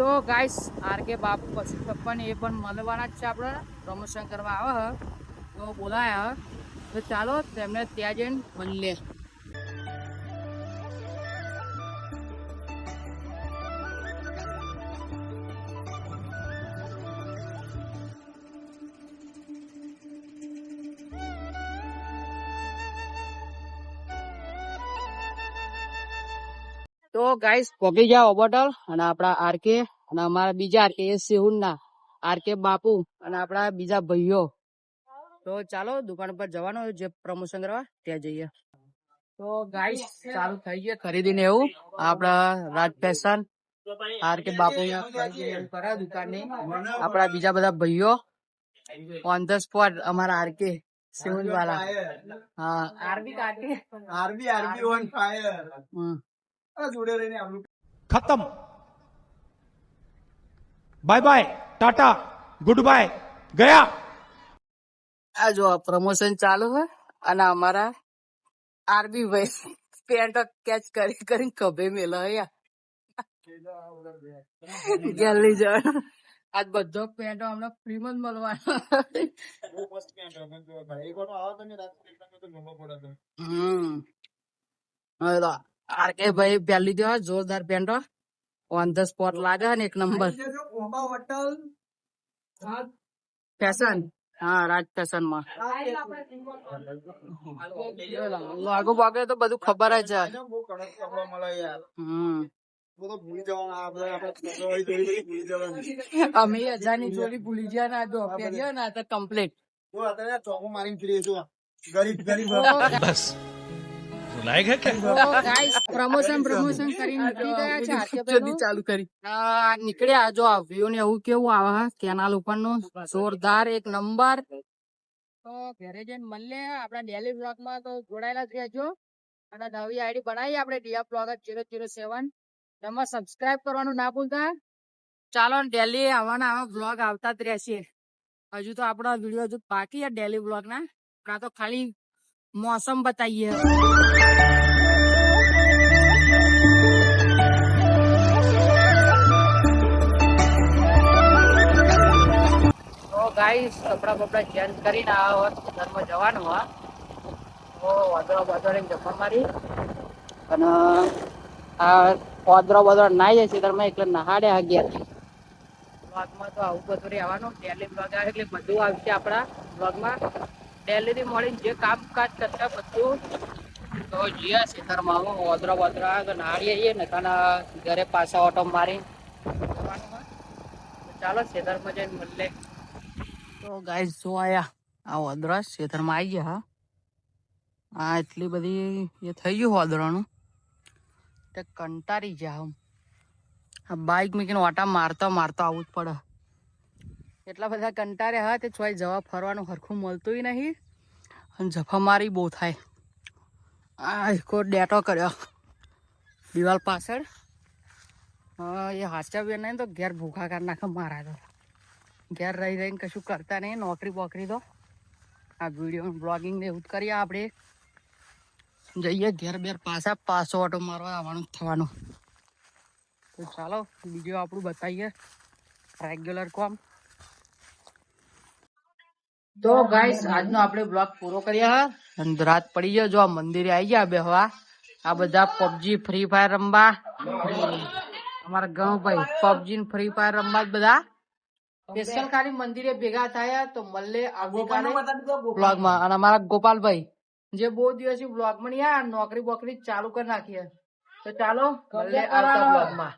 તો guys RK બાપુ પશુ પપ્પા ને એ પણ મળવાના જ છે, આપણે પ્રમોશન કરવા આવે તો બોલાયા તો ચાલો તેમને ત્યાં જઈને મળીએ. તો ગાઈસ પગી જાઓ બોટલ અને આપડા આરકે અને અમારા બીજા આરકે એ સિહુન ના આરકે બાપુ અને આપડા બીજા ભાઈઓ. તો ચાલો દુકાન પર જવાનું જે પ્રમોશન કરવા ત્યાં જઈએ. તો ગાઈસ ચાલુ થઈ ગયે ખરીદી ને એવું આપડા રાજ ફેશન આરકે બાપુ કરે દુકાન ની. આપડા બીજા બધા ભાઈઓ ઓન ધ સ્પોટ અમારા આરકે સિહુન વાળા. હા આરબી ઓન ફાયર. खत्म bye bye tata goodbye गया. આ જો પ્રમોશન ચાલુ है અને અમારા આરબી ભાઈ પેન્ટ કેચ કરી કરીને કભે મેલા ગેલી જણ આજ બધો પેન્ટ અમને ફ્રી માં જ મળવાનો. આરકે ભાઈ પહેલી દેવા જોરદાર પેન્ટો ઓન ધ સ્પોટ લાગે ને એક નંબર ફેશન. હા રાજ ફેશન માં લાગુ પાગે તો બધું ખબર જ છે. અમે 1000 ની ચોરી ભૂલી ગયા ના જો પહેર્યો ને તો કમ્પ્લીટ बस लायक है क्या? પ્રમોશન કરીને નીકળી ગયા છે. ચાલુ કરી નીકળ્યા જો આ વ્યૂ ને એવું કેવું આવે કેનાલ ઉપર નું જોરદાર એક નંબર. તો ઘરે જઈને મળીએ આપડા ડેલી બ્લોગ માં. તો જોડાયેલા જ રહેજો અને નવી આઈડી બનાવી આપણે ડિયા બ્લોગર 007 એમાં સબસ્ક્રાઇબ કરવાનું ના ભૂલતા. ચાલો ડેલી આવા બ્લોગ આવતા જ રહેશે. હજુ તો આપડા વિડીયો હજુ બાકી છે ડેલી બ્લોગ ના. આ તો ખાલી મોસમ બતાવીએ. ગાઈસ કપડા બપડા ચેન્જ કરીને ઘરમાં જવાનું હા. તો વાદળો બાદળો જમવા મારી અને આ વાદળો બાદળો નાઈ જાય છે તમે એટલે નહાડ્યા ગયા. બ્લોગમાં તો આવું બધું રહેવાનું. ડેલી બ્લોગ આવે એટલે બધું આવશે આપણા બ્લોગમાં. ડેલી થી મળીને જે કામકાજ કરતા બધું તો જીયા ખેતરમાં આવો વાદળો બાદળો આવે તો નહાડી આવીએ ને ઘરે પાછા ઓટો મારી ચાલો ખેતરમાં જઈને મળીએ. તો ગાઈસ જો આયા આ વાદળા ખેતરમાં આવી ગયા. હા એટલી બધી એ થઈ ગયું વાદળાનું તે કંટાળી ગયા. આ બાઈક મૂકીને ઓટા મારતા આવું જ પડે. એટલા બધા કંટાળ્યા હા તે છોય જવા ફરવાનું સરખું મળતું નહીં અને જફામારી બહુ થાય. આ કોઈ ડેટો કર્યો દિવાલ પાછળ. એ હાસ્યા બેન નહીં તો ઘેર ભૂખા કરી નાખે મારા. તો ઘેર રહીને કશું કરતા નહીં નોકરી બોકરી. તો આ વિડીયો બ્લોગિંગ ને એવું જ કરીએ આપણે. જઈએ ઘેર બેર પાછો ઓટો મારવા આવવાનું થવાનું. તો ચાલો બીજું આપણું બતાવીએ રેગ્યુલર કોમ. તો ગાઈસ આજનો આપણે બ્લોગ પૂરો કર્યા. અને રાત પડી ગયો જો આ મંદિરે આવી ગયા બેહવા. આ બધા પબજી ફ્રી ફાયર રમવા અમારા ગામ ભાઈ પબજી ને ફ્રી ફાયર રમવા બધા સ્પેશિયલ ખાલી મંદિરે ભેગા થયા. તો મળે આવતીકાલે બ્લોગમાં. અને અમારા ગોપાલભાઈ જે બહુ દિવસથી બ્લોગ માં નહીં આ નોકરી બોકરી ચાલુ કરી નાખીએ. તો ચાલો મળે આવતા બ્લોગમાં.